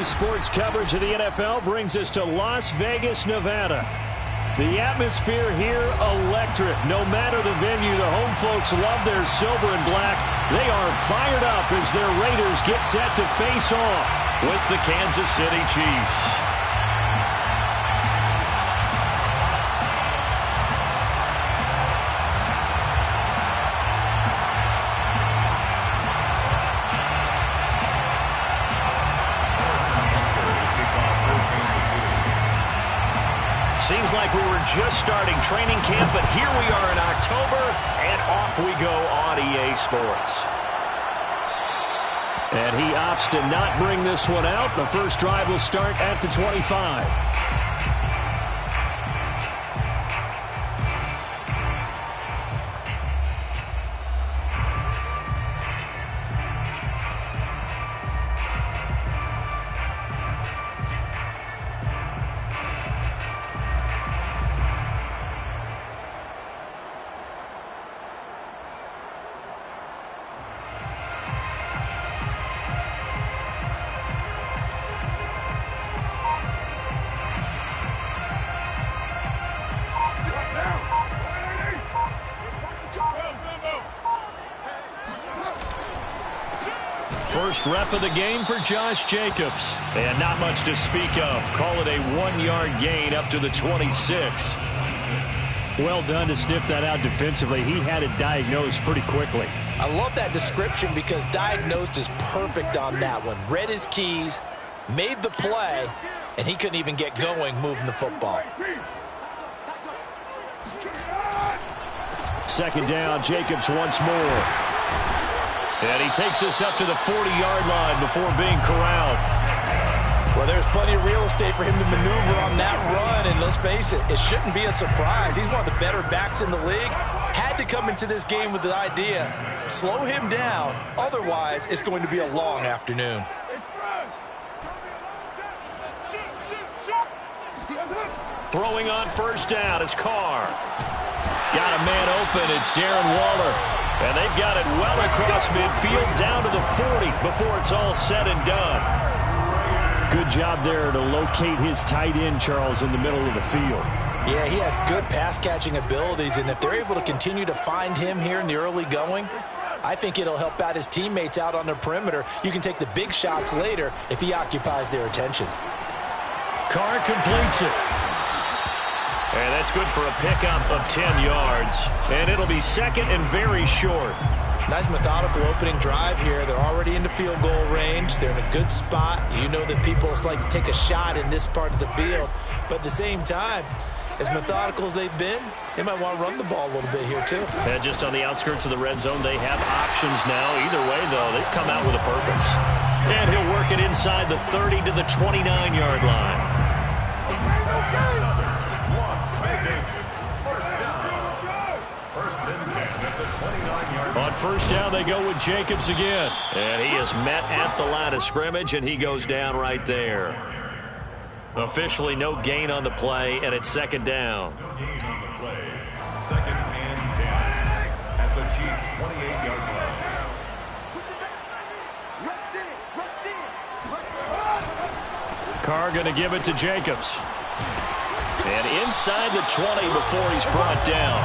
Daily sports coverage of the NFL brings us to Las Vegas, Nevada. The atmosphere here, electric. No matter the venue, the home folks love their silver and black. They are fired up as their Raiders get set to face off with the Kansas City Chiefs. Seems like we were just starting training camp, but here we are in October, and off we go on EA Sports. And he opts to not bring this one out. The first drive will start at the 25. First rep of the game for Josh Jacobs. And not much to speak of. Call it a 1-yard gain up to the 26. Well done to sniff that out defensively. He had it diagnosed pretty quickly. I love that description because diagnosed is perfect on that one. Read his keys, made the play, and he couldn't even get going moving the football. Second down, Jacobs once more. And he takes us up to the 40-yard line before being corralled. Well, there's plenty of real estate for him to maneuver on that run, and let's face it, it shouldn't be a surprise. He's one of the better backs in the league. Had to come into this game with the idea, slow him down, otherwise it's going to be a long afternoon. Throwing on first down is Carr. Got a man open, it's Darren Waller. And they've got it well across midfield down to the 40 before it's all said and done. Good job there to locate his tight end, Charles, in the middle of the field. Yeah, he has good pass-catching abilities, and if they're able to continue to find him here in the early going, I think it'll help out his teammates out on the perimeter. You can take the big shots later if he occupies their attention. Carr completes it. And that's good for a pickup of 10 yards. And it'll be second and very short. Nice methodical opening drive here. They're already into field goal range. They're in a good spot. You know that people like to take a shot in this part of the field. But at the same time, as methodical as they've been, they might want to run the ball a little bit here too. And just on the outskirts of the red zone, they have options now. Either way, though, they've come out with a purpose. And he'll work it inside the 30 to the 29-yard line. On first down, they go with Jacobs again. And he is met at the line of scrimmage, and he goes down right there. Officially no gain on the play, and it's second down. No gain on the play. Second and 10 at the Chiefs' 28-yard line. Carr going to give it to Jacobs. And inside the 20 before he's brought down.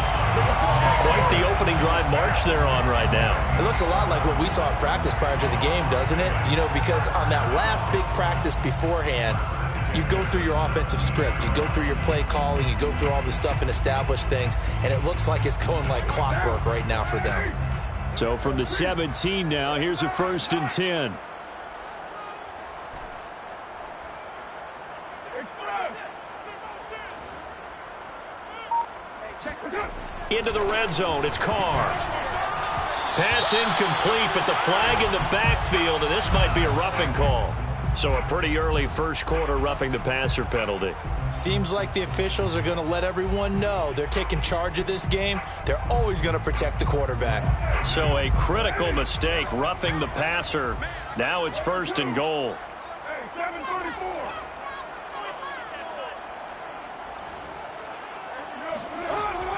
Quite the opening drive march they're on right now. It looks a lot like what we saw in practice prior to the game, doesn't it? You know, because on that last big practice beforehand, you go through your offensive script. You go through your play calling. You go through all the stuff and establish things. And it looks like it's going like clockwork right now for them. So from the 17 now, here's a first and 10. Into the red zone, it's Carr. Pass incomplete, but the flag in the backfield, and this might be a roughing call. So a pretty early first quarter roughing the passer penalty. Seems like the officials are going to let everyone know they're taking charge of this game. They're always going to protect the quarterback. So a critical mistake, roughing the passer. Now it's first and goal.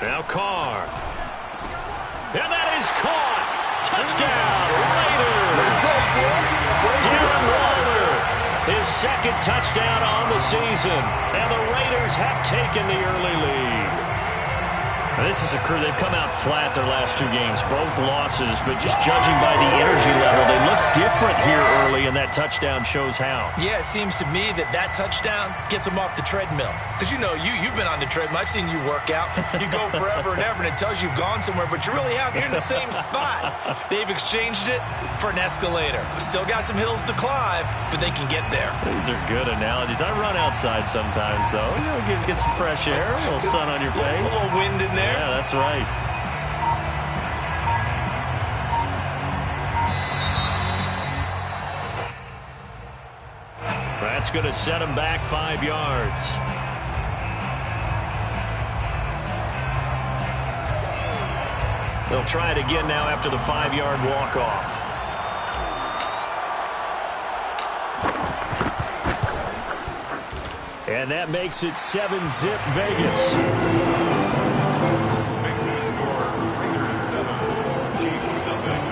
Now Carr. And that is caught. Touchdown, Raiders. Darren Waller. His second touchdown on the season. And the Raiders have taken the early lead. This is a crew. They've come out flat their last two games, both losses, but just judging by the energy level, they look different here early, and that touchdown shows how. Yeah, it seems to me that touchdown gets them off the treadmill. Because, you know, you've been on the treadmill. I've seen you work out. You go forever and ever, and it tells you you've gone somewhere, but you really have. You're in the same spot. They've exchanged it for an escalator. Still got some hills to climb, but they can get there. These are good analogies. I run outside sometimes, though. You know, get some fresh air, a little sun on your face. A little wind in there. Yeah, that's right. That's going to set him back 5 yards. They'll try it again now after the 5-yard walk-off. And that makes it 7-zip Vegas. Makes the score Raiders 7, Chiefs nothing.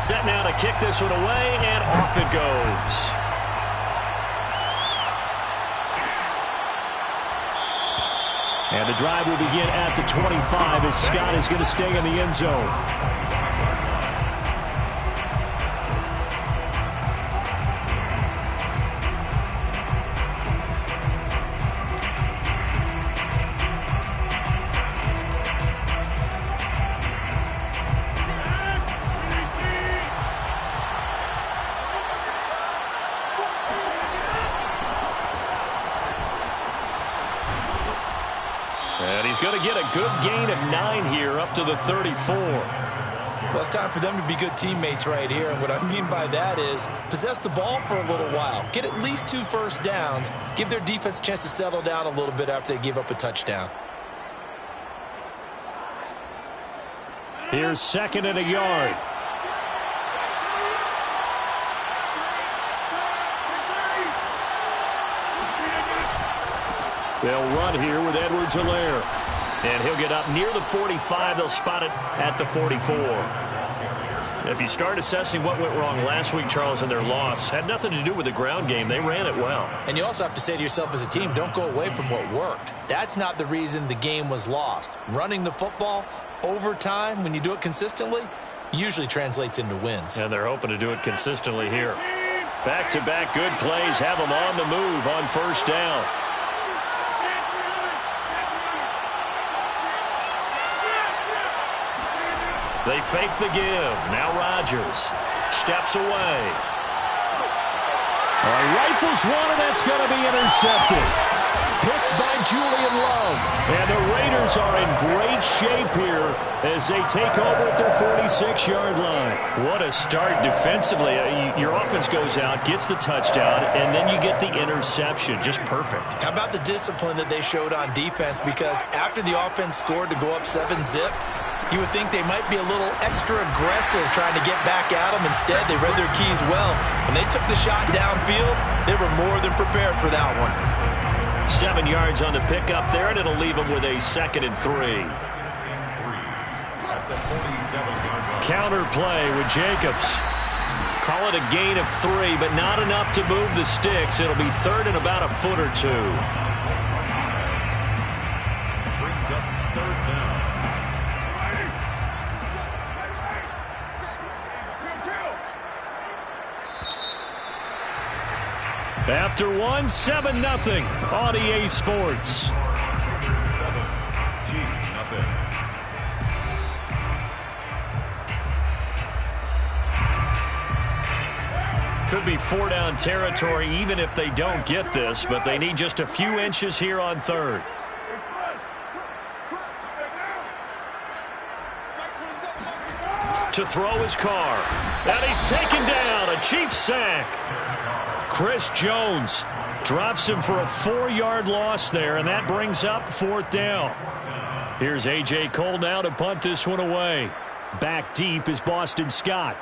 Set now to kick this one away, and off it goes. And the drive will begin at the 25 as Scott is going to stay in the end zone. And he's going to get a good gain of 9 here up to the 34. Well, it's time for them to be good teammates right here. And what I mean by that is possess the ball for a little while. Get at least 2 first downs. Give their defense a chance to settle down a little bit after they give up a touchdown. Here's 2nd and a yard. They'll run here with Edwards-Helaire. And he'll get up near the 45. They'll spot it at the 44. If you start assessing what went wrong last week, Charles, in their loss, had nothing to do with the ground game. They ran it well. And you also have to say to yourself as a team, don't go away from what worked. That's not the reason the game was lost. Running the football over time, when you do it consistently, usually translates into wins. And they're hoping to do it consistently here. Back-to-back good plays have them on the move on first down. They fake the give. Now Rodgers steps away. Rifles one, and that's going to be intercepted. Picked by Julian Love. And the Raiders are in great shape here as they take over at their 46-yard line. What a start defensively. Your offense goes out, gets the touchdown, and then you get the interception. Just perfect. How about the discipline that they showed on defense? Because after the offense scored to go up 7-zip, you would think they might be a little extra aggressive trying to get back at them. Instead, they read their keys well. When they took the shot downfield, they were more than prepared for that one. 7 yards on the pickup there, and it'll leave them with a 2nd and 3. Counter play with Jacobs. Call it a gain of 3, but not enough to move the sticks. It'll be 3rd and about a foot or 2. Brings up 3rd down. After 1, 7-0 on EA Sports. 7, Chiefs nothing. Could be 4-down territory even if they don't get this, but they need just a few inches here on 3rd. To throw his car. And he's taken down. A Chiefs sack. Chris Jones drops him for a 4-yard loss there, and that brings up 4th down. Here's A.J. Cole now to punt this one away. Back deep is Boston Scott.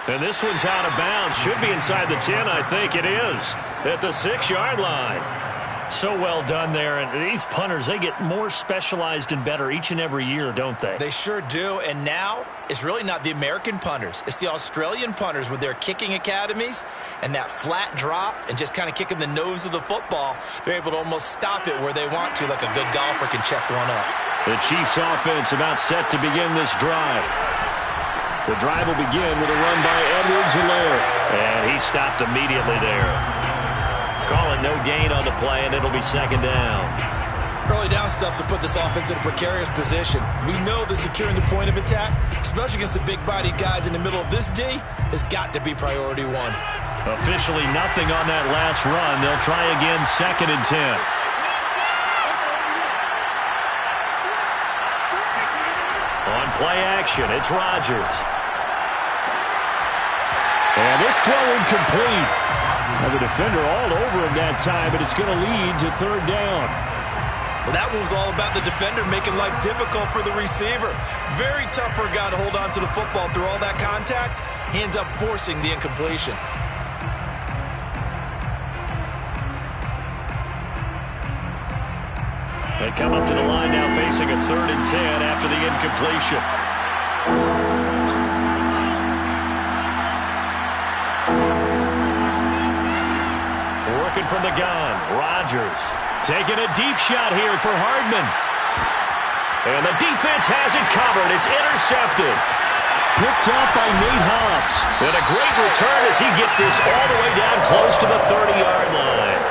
And this one's out of bounds. Should be inside the 10, I think it is, at the 6-yard line. So well done there. And these punters, they get more specialized and better each and every year, don't they? They sure do. And now it's really not the American punters. It's the Australian punters with their kicking academies and that flat drop and just kind of kicking the nose of the football. They're able to almost stop it where they want to, like a good golfer can check one up. The Chiefs offense about set to begin this drive. The drive will begin with a run by Edwards-Helaire. And he stopped immediately there. Calling no gain on the play, and it'll be second down. Early down stuff to put this offense in a precarious position. We know that securing the point of attack, especially against the big-bodied guys in the middle of this D, has got to be priority one. Officially nothing on that last run. They'll try again, 2nd and 10. On play action, it's Rodgers. And this throw incomplete. Now the defender all over him that time, but it's going to lead to 3rd down. Well, that one was all about the defender making life difficult for the receiver. Very tough for a guy to hold on to the football through all that contact. He ends up forcing the incompletion. They come up to the line now facing a 3rd and 10 after the incompletion. Working from the gun, Rodgers taking a deep shot here for Hardman. And the defense has it covered. It's intercepted. Picked up by Nate Hobbs. And a great return as he gets this all the way down close to the 30-yard line.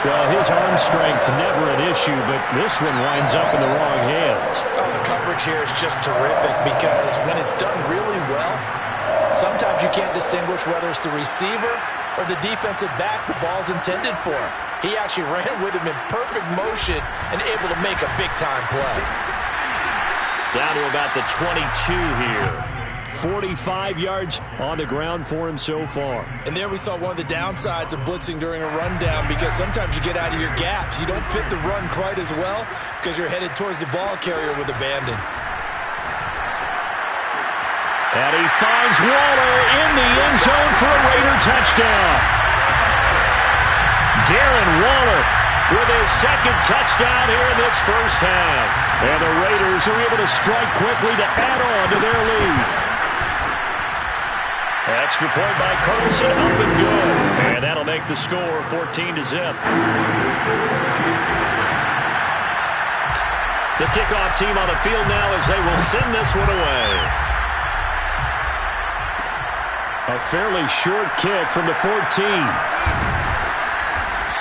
Well, his arm strength never an issue, but this one winds up in the wrong hands. Oh, the coverage here is just terrific because when it's done really well, sometimes you can't distinguish whether it's the receiver or the defensive back the ball's intended for. He actually ran with him in perfect motion and able to make a big-time play. Down to about the 22 here. 45 yards on the ground for him so far. And there we saw one of the downsides of blitzing during a rundown because sometimes you get out of your gaps. You don't fit the run quite as well because you're headed towards the ball carrier with abandon. And he finds Waller in the end zone for a Raider touchdown. Darren Waller with his 2nd touchdown here in this first half. And the Raiders are able to strike quickly to add on to their lead. Extra point by Carlson, up and good. And that'll make the score 14-0. The kickoff team on the field now as they will send this one away. A fairly short kick from the 14.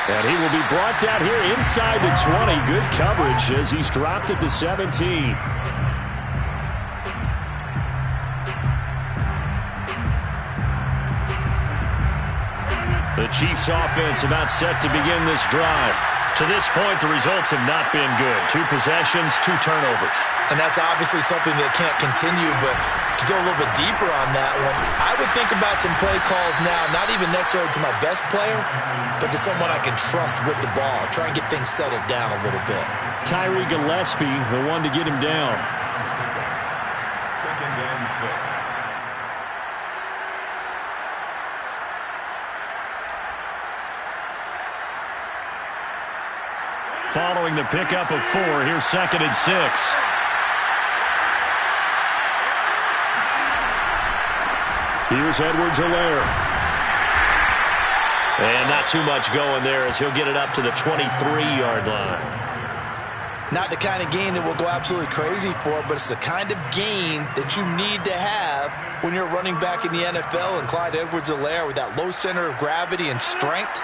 And he will be brought down here inside the 20. Good coverage as he's dropped at the 17. The Chiefs offense about set to begin this drive. To this point, the results have not been good. 2 possessions, 2 turnovers. And that's obviously something that can't continue, but to go a little bit deeper on that one, I would think about some play calls now, not even necessarily to my best player, but to someone I can trust with the ball. Try and get things settled down a little bit. Tyree Gillespie, the one to get him down. 2nd and 6. Following the pickup of 4, here's 2nd and 6. Here's Edwards-Helaire. And not too much going there as he'll get it up to the 23-yard line. Not the kind of gain that we'll go absolutely crazy for, but it's the kind of gain that you need to have when you're running back in the NFL. And Clyde Edwards-Helaire, with that low center of gravity and strength,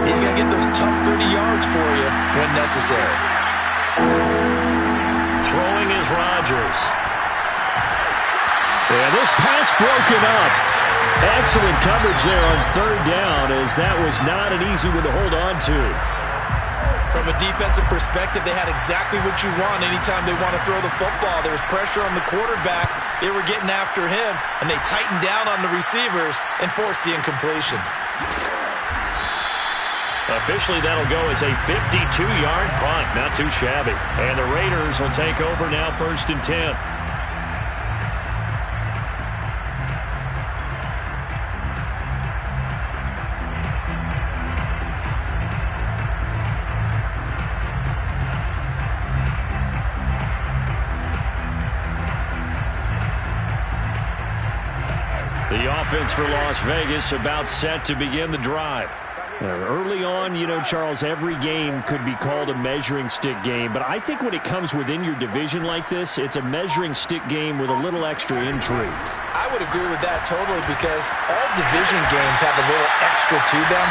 he's going to get those tough, gritty yards for you when necessary. Throwing is Rodgers. And this pass broken up. Excellent coverage there on 3rd down, as that was not an easy one to hold on to. From a defensive perspective, they had exactly what you want anytime they want to throw the football. There was pressure on the quarterback. They were getting after him, and they tightened down on the receivers and forced the incompletion. Officially, that'll go as a 52-yard punt. Not too shabby. And the Raiders will take over now, 1st and 10. The offense for Las Vegas about set to begin the drive. Early on, Charles, every game could be called a measuring stick game. But I think when it comes within your division like this, it's a measuring stick game with a little extra intrigue. I would agree with that totally because all division games have a little extra to them.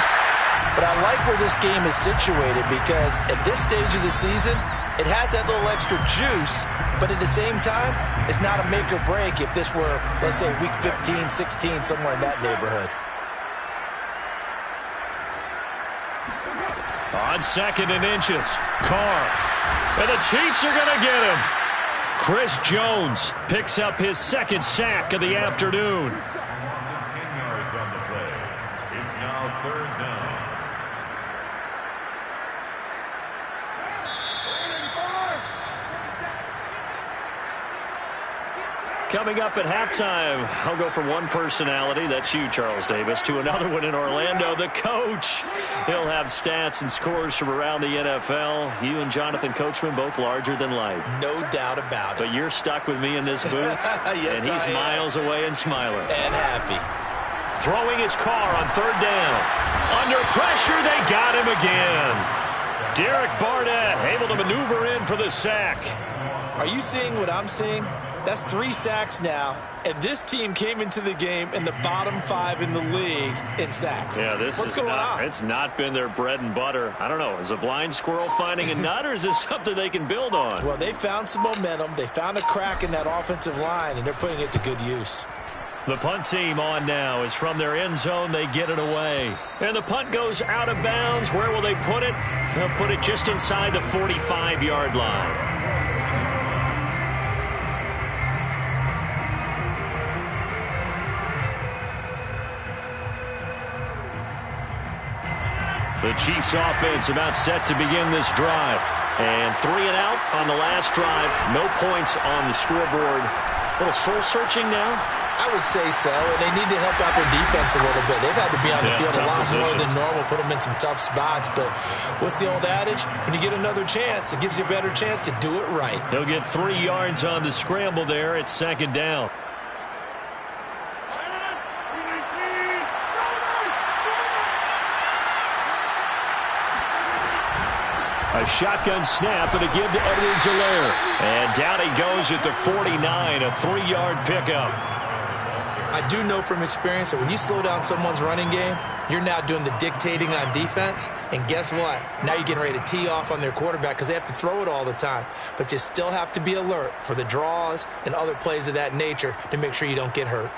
But I like where this game is situated because at this stage of the season, it has that little extra juice. But at the same time, it's not a make or break if this were, let's say, week 15, 16, somewhere in that neighborhood. On 2nd and inches, Carr. And the Chiefs are going to get him. Chris Jones picks up his 2nd sack of the afternoon. 10 yards on the play. It's now 3rd down. Coming up at halftime, I'll go from one personality, that's you, Charles Davis, to another one in Orlando, the coach. He'll have stats and scores from around the NFL. You and Jonathan Coachman, both larger than life. No doubt about it. But you're stuck with me in this booth, yes, and he's miles away and smiling. And happy. Throwing his car on 3rd down. Under pressure, they got him again. Derek Barnett able to maneuver in for the sack. Are you seeing what I'm seeing? That's 3 sacks now, and this team came into the game in the bottom 5 in the league in sacks. Yeah, what's going on? It's not been their bread and butter. I don't know. Is a blind squirrel finding a nut, or is this something they can build on? Well, they found some momentum. They found a crack in that offensive line, and they're putting it to good use. The punt team on now is from their end zone. They get it away. And the punt goes out of bounds. Where will they put it? They'll put it just inside the 45-yard line. The Chiefs offense about set to begin this drive. And 3 and out on the last drive. No points on the scoreboard. A little soul-searching now? I would say so, and they need to help out their defense a little bit. They've had to be on the field a lot more than normal, put them in some tough spots. But what's the old adage? When you get another chance, it gives you a better chance to do it right. He'll get 3 yards on the scramble there. It's 2nd down. A shotgun snap and a give to Edwards-Helaire. And down he goes at the 49, a 3-yard pickup. I do know from experience that when you slow down someone's running game, you're now doing the dictating on defense. And guess what? Now you're getting ready to tee off on their quarterback because they have to throw it all the time. But you still have to be alert for the draws and other plays of that nature to make sure you don't get hurt.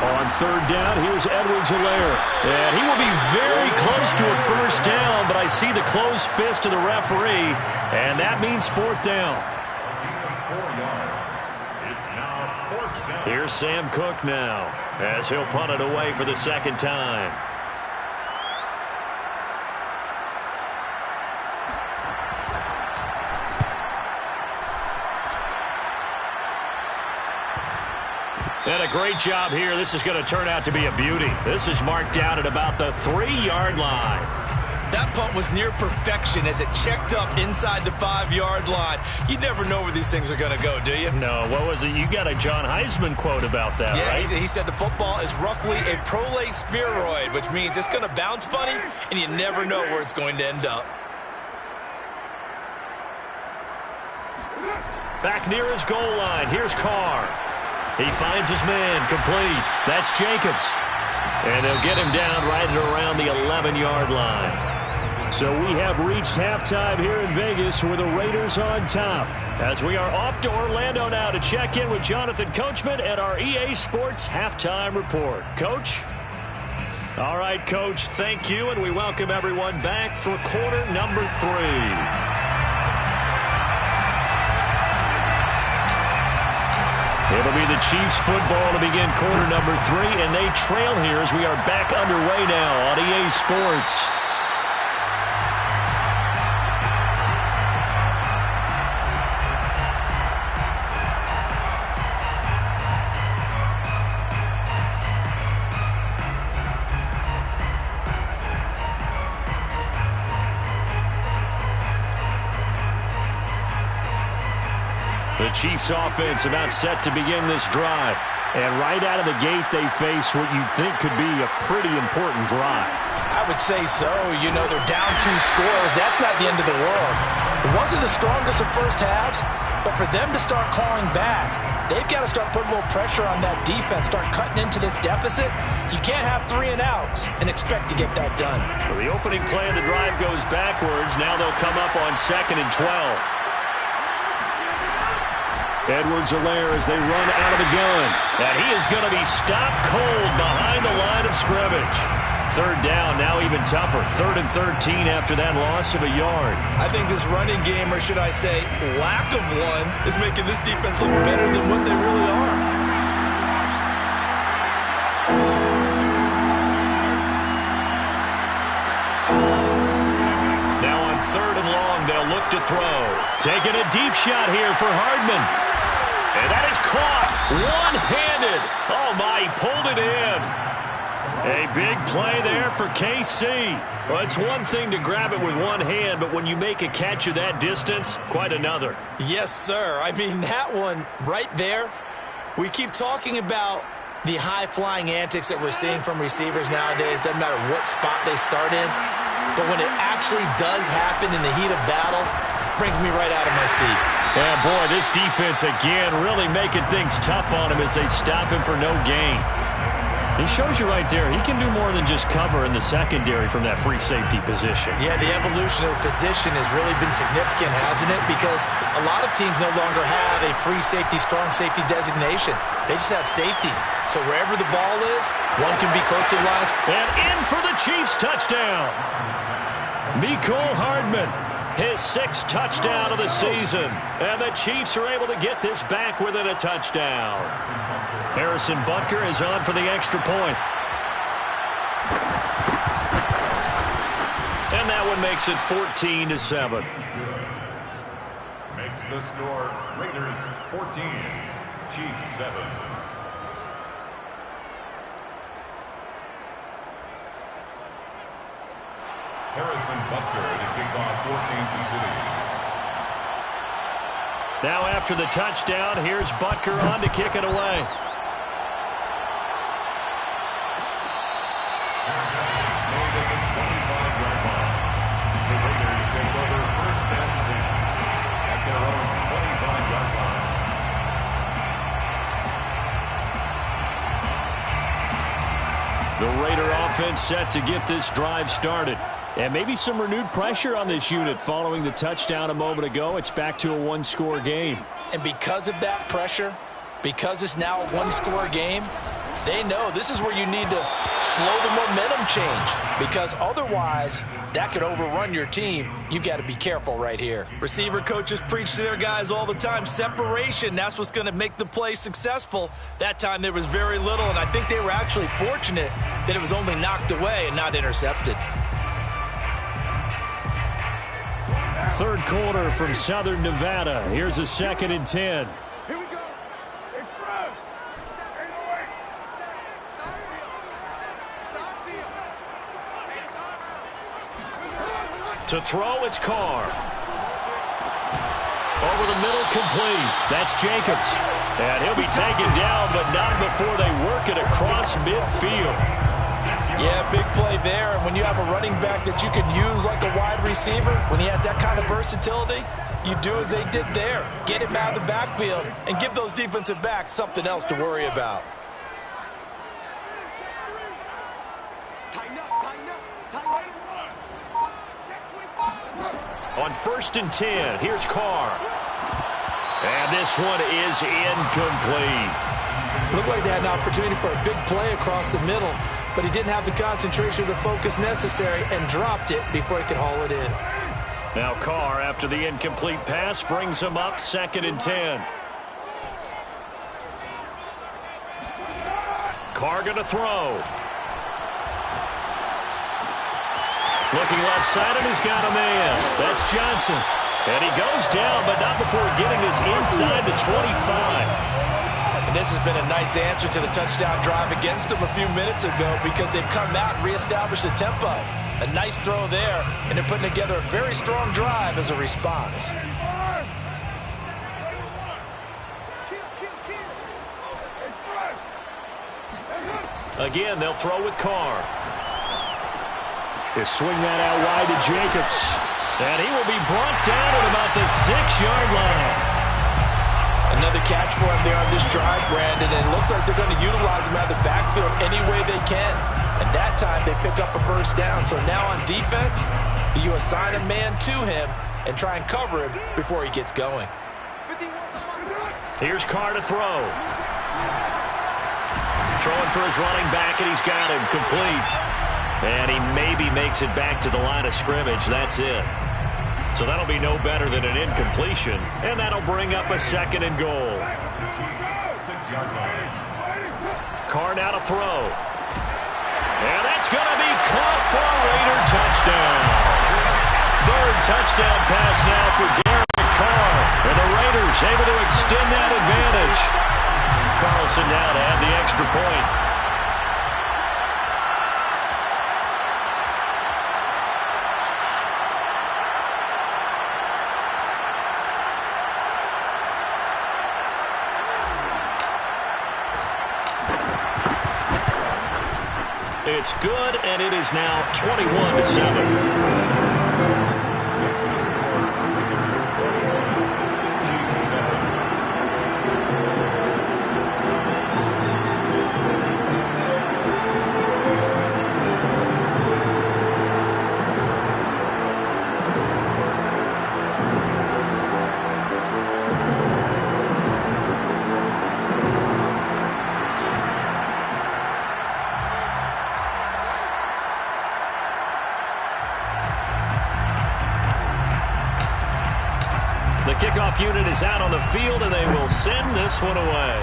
On 3rd down, here's Edwards-Helaire. And he will be very close to a 1st down, but I see the closed fist of the referee, and that means 4th down. 4 yards. It's now 4th down. Here's Sam Cook now, as he'll punt it away for the 2nd time. And a great job here. This is going to turn out to be a beauty. This is marked down at about the 3-yard line. That punt was near perfection as it checked up inside the 5-yard line. You never know where these things are going to go, do you? No, what was it? You got a John Heisman quote about that, right? Yeah, he said the football is roughly a prolate spheroid, which means it's going to bounce funny, and you never know where it's going to end up. Back near his goal line, here's Carr. He finds his man, complete. That's Jacobs. And they'll get him down right at around the 11-yard line. So we have reached halftime here in Vegas with the Raiders on top. As we are off to Orlando now to check in with Jonathan Coachman at our EA Sports Halftime Report. Coach? All right, Coach, thank you, and we welcome everyone back for quarter number 3. It'll be the Chiefs football to begin quarter number 3, and they trail here as we are back underway now on EA Sports. Chiefs offense about set to begin this drive. And right out of the gate, they face what you think could be a pretty important drive. I would say so. You know, they're down 2 scores. That's not the end of the world. It wasn't the strongest of first halves, but for them to start clawing back, they've got to start putting a little pressure on that defense, start cutting into this deficit. You can't have 3 and outs and expect to get that done. So the opening play of the drive goes backwards. Now they'll come up on 2nd and 12. Edwards-Helaire as they run out of the gun. And he is going to be stopped cold behind the line of scrimmage. 3rd down, now even tougher. 3rd and 13 after that loss of a yard. I think this running game, or should I say lack of one, is making this defense look better than what they really are. Now on 3rd and long, they'll look to throw. Taking a deep shot here for Hardman. And that is caught one-handed. Oh, my, he pulled it in. A big play there for KC. Well, it's one thing to grab it with one hand, but when you make a catch of that distance, quite another. Yes, sir. I mean, that one right there, we keep talking about the high-flying antics that we're seeing from receivers nowadays. Doesn't matter what spot they start in. But when it actually does happen in the heat of battle, brings me right out of my seat. Yeah, boy, this defense, again, really making things tough on him as they stop him for no gain. He shows you right there, he can do more than just cover in the secondary from that free safety position. Yeah, the evolution of the position has really been significant, hasn't it? Because a lot of teams no longer have a free safety, strong safety designation. They just have safeties. So wherever the ball is, one can be close to the line. And in for the Chiefs touchdown. Mecole Hardman, his 6th touchdown of the season. And the Chiefs are able to get this back within a touchdown. Harrison Butker is on for the extra point. And that one makes it 14-7. Makes the score Raiders 14, Chiefs 7. Harrison Butker to kick off for Kansas City. Now after the touchdown, here's Butker on to kick it away. Made at the 25-yard line. The Raiders take over 1st and 10 at their own 25-yard line. The Raider offense set to get this drive started. And maybe some renewed pressure on this unit following the touchdown a moment ago. It's back to a 1-score game. And because of that pressure, because it's now a 1-score game, they know this is where you need to slow the momentum change. Because otherwise, that could overrun your team. You've got to be careful right here. Receiver coaches preach to their guys all the time. Separation, that's what's going to make the play successful. That time there was very little, and I think they were actually fortunate that it was only knocked away and not intercepted. 3rd quarter from Southern Nevada. Here's a 2nd and 10. Here we go. Express. To throw, it's Carr. Over the middle, complete. That's Jacobs. And he'll be taken down, but not before they work it across midfield. Yeah, big play there. And when you have a running back that you can use like a wide receiver, when he has that kind of versatility, you do as they did there. Get him out of the backfield and give those defensive backs something else to worry about. On 1st and 10, here's Carr. And this one is incomplete. Looked like they had an opportunity for a big play across the middle, but he didn't have the concentration or the focus necessary and dropped it before he could haul it in. Now Carr, after the incomplete pass, brings him up 2nd and 10. Carr going to throw. Looking left side, and he's got a man. That's Johnson. And he goes down, but not before getting this inside the 25. And this has been a nice answer to the touchdown drive against them a few minutes ago because they've come out and reestablished the tempo. A nice throw there, and they're putting together a very strong drive as a response. Again, they'll throw with Carr. They swing that out wide to Jacobs. And he will be brought down at about the 6-yard line. Another catch for him there on this drive, Brandon. And it looks like they're going to utilize him out of the backfield any way they can. And that time they pick up a first down. So now on defense, do you assign a man to him and try and cover him before he gets going? Here's Carr to throw. Throwing for his running back, and he's got him complete. And he maybe makes it back to the line of scrimmage. That's it. So that'll be no better than an incompletion. And that'll bring up a 2nd and goal. 6-yard line. Carr now to throw. And that's going to be caught for a Raider touchdown. 3rd touchdown pass now for Derek Carr. And the Raiders able to extend that advantage. Carlson now to add the extra point. It's good, and it is now 21-7. Makes the score. Raiders 21, Chiefs 7. The kickoff unit is out on the field, and they will send this one away.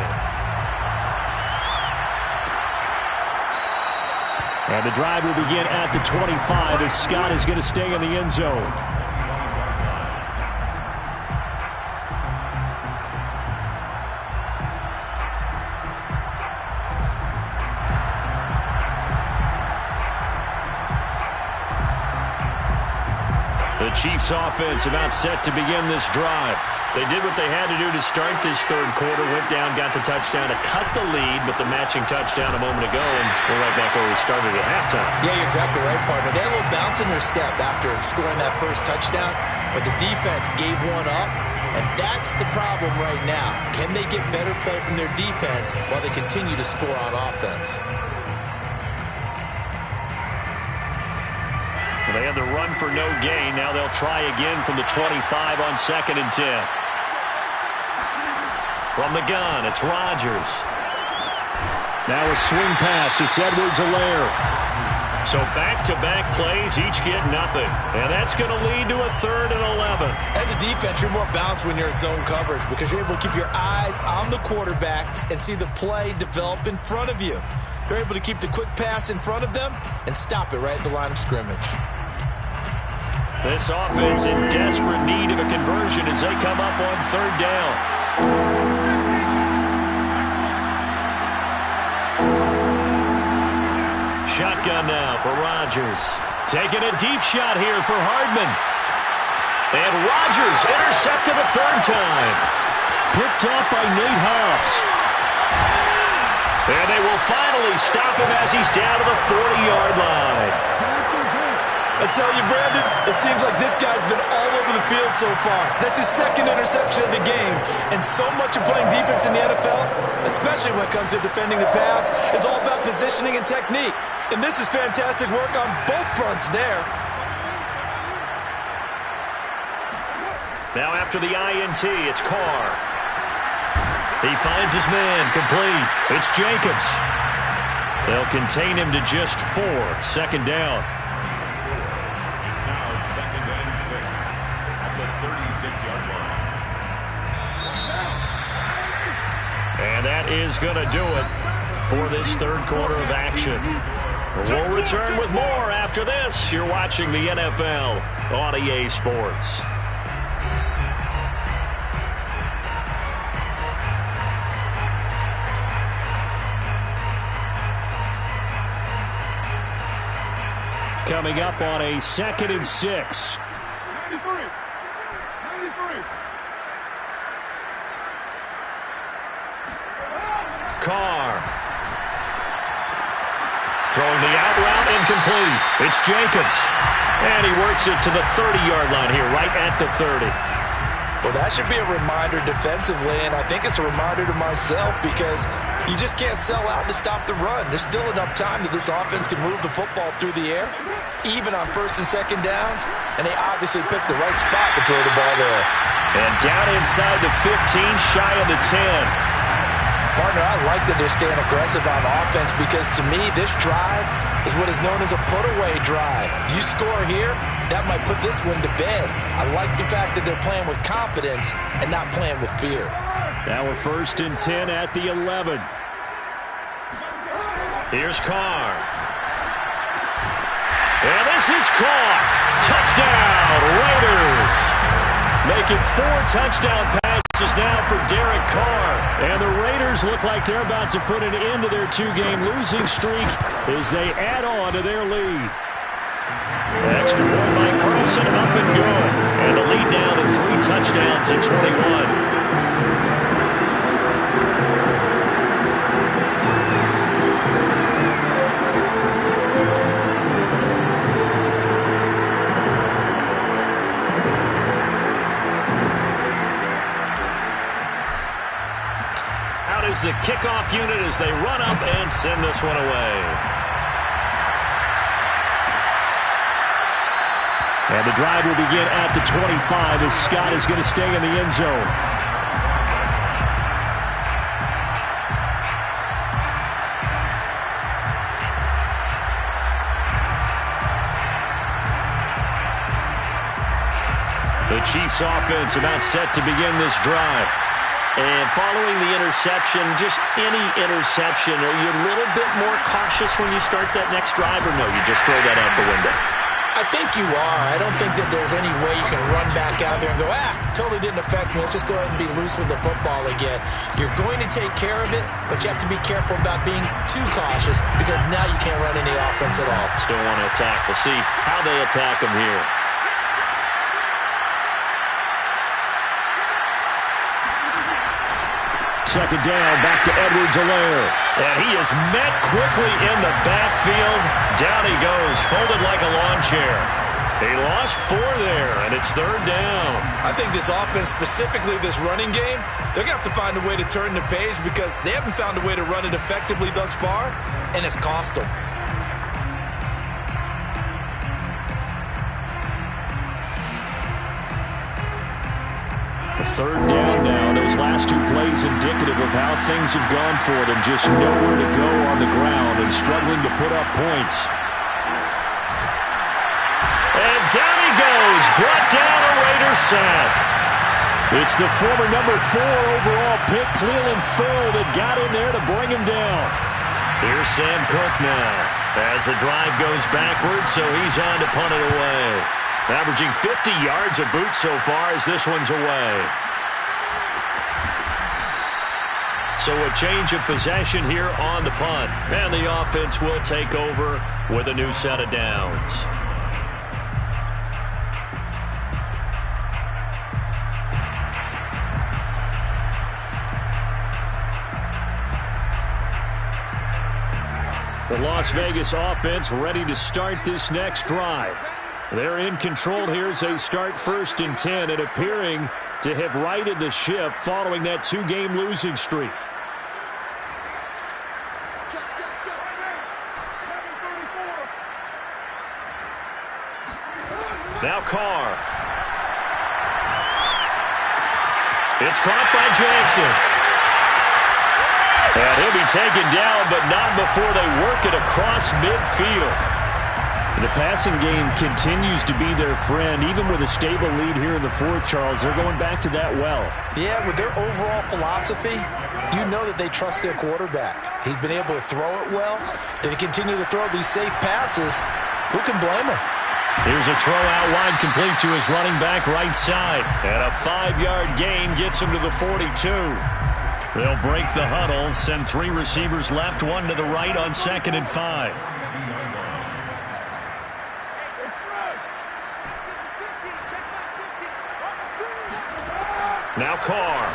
And the drive will begin at the 25 as Scott is going to stay in the end zone. The Chiefs offense about set to begin this drive. They did what they had to do to start this 3rd quarter. Went down, got the touchdown to cut the lead, but the matching touchdown a moment ago, and we're right back where we started at halftime. Yeah, you're exactly right, partner. They had a little bounce in their step after scoring that first touchdown, but the defense gave one up, and that's the problem right now. Can they get better play from their defense while they continue to score on offense? They had the run for no gain. Now they'll try again from the 25 on 2nd and 10. From the gun, it's Rodgers. Now a swing pass. It's Edwards-Helaire. So back-to-back plays, each get nothing. And that's going to lead to a 3rd and 11. As a defense, you're more balanced when you're in zone coverage because you're able to keep your eyes on the quarterback and see the play develop in front of you. They're able to keep the quick pass in front of them and stop it right at the line of scrimmage. This offense in desperate need of a conversion as they come up on 3rd down. Shotgun now for Rodgers. Taking a deep shot here for Hardman. And Rodgers intercepted a 3rd time. Picked off by Nate Hobbs. And they will finally stop him as he's down to the 40-yard line. I tell you, Brandon, it seems like this guy's been all over the field so far. That's his 2nd interception of the game. And so much of playing defense in the NFL, especially when it comes to defending the pass, is all about positioning and technique. And this is fantastic work on both fronts there. Now after the INT, it's Carr. He finds his man, complete. It's Jacobs. They'll contain him to just 4, 2nd down. It's now 2nd and 6 at the 36-yard line. And that is going to do it for this 3rd quarter of action. We'll return with more after this. You're watching the NFL on EA Sports. Coming up on a 2nd and 6. 93. Carr. Throwing the out route, incomplete. It's Jacobs. And he works it to the 30-yard line here, right at the 30. Well, that should be a reminder defensively, and I think it's a reminder to myself because you just can't sell out to stop the run. There's still enough time that this offense can move the football through the air, even on first and second downs, and they obviously picked the right spot to throw the ball there. And down inside the 15, shy of the 10. Partner, I like that they're staying aggressive on offense because, to me, this drive is what is known as a put-away drive. You score here, that might put this one to bed. I like the fact that they're playing with confidence and not playing with fear. Now we're 1st and 10 at the 11. Here's Carr. And this is caught. Touchdown, Raiders. Make it 4 touchdown passes now for Derek Carr. And the Raiders look like they're about to put an end to their 2-game losing streak as they add on to their lead. Extra point by Carlson, up and good. And the lead now to 3 touchdowns at 21. Is the kickoff unit as they run up and send this one away. And the drive will begin at the 25 as Scott is going to stay in the end zone. The Chiefs offense about set to begin this drive. And following the interception, just any interception, are you a little bit more cautious when you start that next drive, or no, you just throw that out the window? I think you are. I don't think that there's any way you can run back out there and go, totally didn't affect me. Let's just go ahead and be loose with the football again. You're going to take care of it, but you have to be careful about being too cautious because now you can't run any offense at all. Still want to attack. We'll see how they attack them here. Second down, back to Edwards-Helaire. And he is met quickly in the backfield. Down he goes, folded like a lawn chair. He lost 4 there, and it's 3rd down. I think this offense, specifically this running game, they're going to have to find a way to turn the page because they haven't found a way to run it effectively thus far, and it's cost them. A 3rd down now. Those last 2 plays indicative of how things have gone for them. Just nowhere to go on the ground and struggling to put up points. And down he goes. Brought down a Raider sack. It's the former number 4 overall pick, Clelin Ferrell, that got in there to bring him down. Here's Sam Koch now as the drive goes backwards, so he's on to punt it away. Averaging 50 yards a boot so far as this one's away. So a change of possession here on the punt. And the offense will take over with a new set of downs. The Las Vegas offense ready to start this next drive. They're in control here as they start 1st and 10 and appearing to have righted the ship following that 2-game losing streak. Now Carr. It's caught by Jackson. And he'll be taken down, but not before they work it across midfield. The passing game continues to be their friend, even with a stable lead here in the 4th, Charles. They're going back to that well. Yeah, with their overall philosophy, you know that they trust their quarterback. He's been able to throw it well. They continue to throw these safe passes. Who can blame him? Here's a throw out wide, complete to his running back right side. And a 5-yard gain gets him to the 42. They'll break the huddle, send 3 receivers left, 1 to the right on 2nd and 5. Now Carr.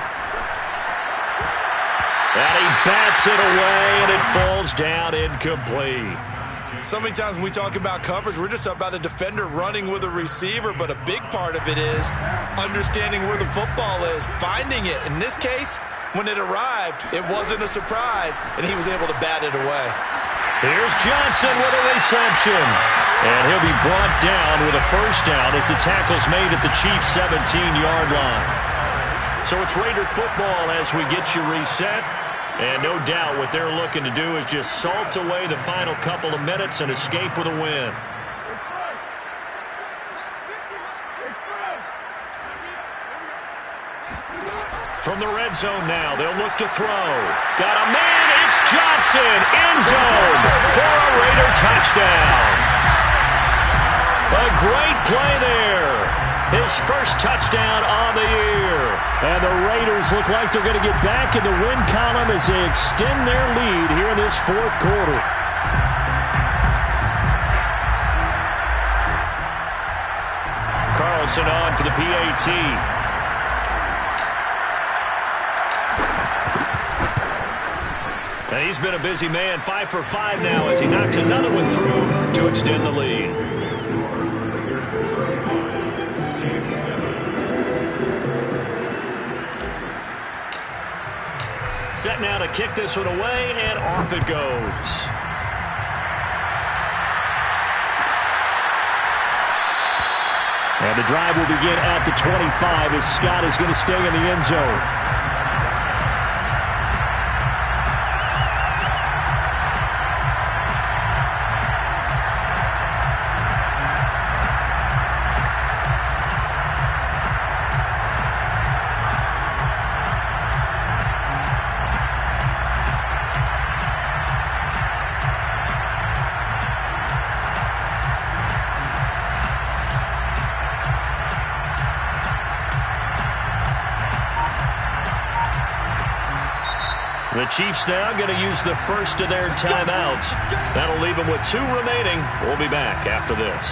And he bats it away, and it falls down incomplete. So many times when we talk about coverage, we're just about a defender running with a receiver, but a big part of it is understanding where the football is, finding it. In this case, when it arrived, it wasn't a surprise, and he was able to bat it away. Here's Johnson with a reception. And he'll be brought down with a first down as the tackle's made at the Chiefs' 17-yard line. So it's Raider football as we get you reset. And no doubt what they're looking to do is just salt away the final couple of minutes and escape with a win. From the red zone now, they'll look to throw. Got a man, it's Johnson, end zone for a Raider touchdown. A great play there. His first touchdown on the year. And the Raiders look like they're going to get back in the win column as they extend their lead here in this fourth quarter. Carlson on for the PAT. And he's been a busy man, 5 for 5 now as he knocks another one through to extend the lead. Set now to kick this one away, and off it goes. And the drive will begin at the 25 as Scott is going to stay in the end zone. The Chiefs now going to use the first of their timeouts. That'll leave them with 2 remaining. We'll be back after this.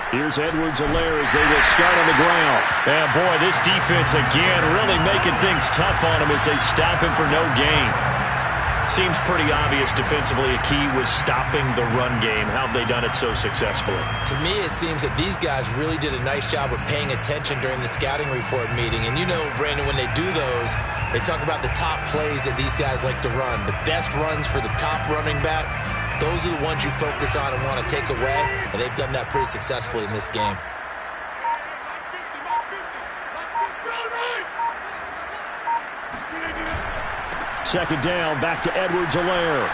Here's Edwards-Helaire as they will start on the ground. And boy, this defense again really making things tough on him as they stop him for no gain. Seems pretty obvious defensively a key was stopping the run game. How have they done it so successfully? To me, it seems that these guys really did a nice job of paying attention during the scouting report meeting. And you know, Brandon, when they do those, they talk about the top plays that these guys like to run. The best runs for the top running back. Those are the ones you focus on and want to take away, and they've done that pretty successfully in this game. Second down, back to Edwards-Helaire.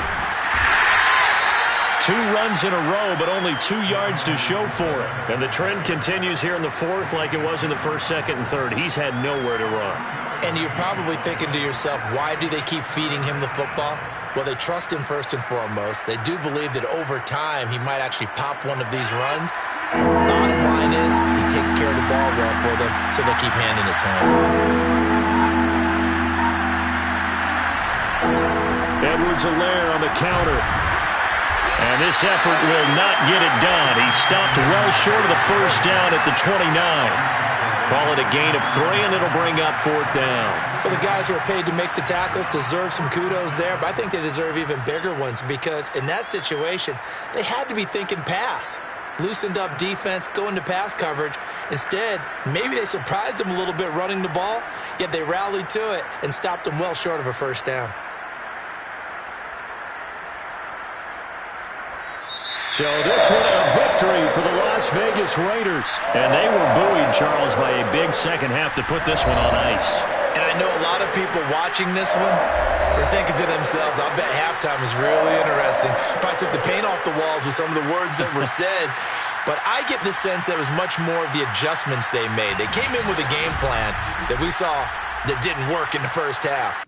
2 runs in a row, but only 2 yards to show for it. And the trend continues here in the fourth like it was in the first, second, and third. He's had nowhere to run. And you're probably thinking to yourself, why do they keep feeding him the football? Well, they trust him first and foremost. They do believe that over time he might actually pop one of these runs. Bottom line is he takes care of the ball well for them, so they'll keep handing it to him. Edwards-Helaire on the counter. And this effort will not get it done. He stopped well short of the first down at the 29. Call it a gain of 3, and it'll bring up 4th down. Well, the guys who are paid to make the tackles deserve some kudos there, but I think they deserve even bigger ones because in that situation, they had to be thinking pass. Loosened up defense, going to pass coverage. Instead, maybe they surprised them a little bit running the ball, yet they rallied to it and stopped them well short of a first down. So this one a victory for the Las Vegas Raiders. And they were buoyed, Charles, by a big second half to put this one on ice. And I know a lot of people watching this one are thinking to themselves, I bet halftime is really interesting. Probably took the paint off the walls with some of the words that were said. But I get the sense that it was much more of the adjustments they made. They came in with a game plan that we saw that didn't work in the first half.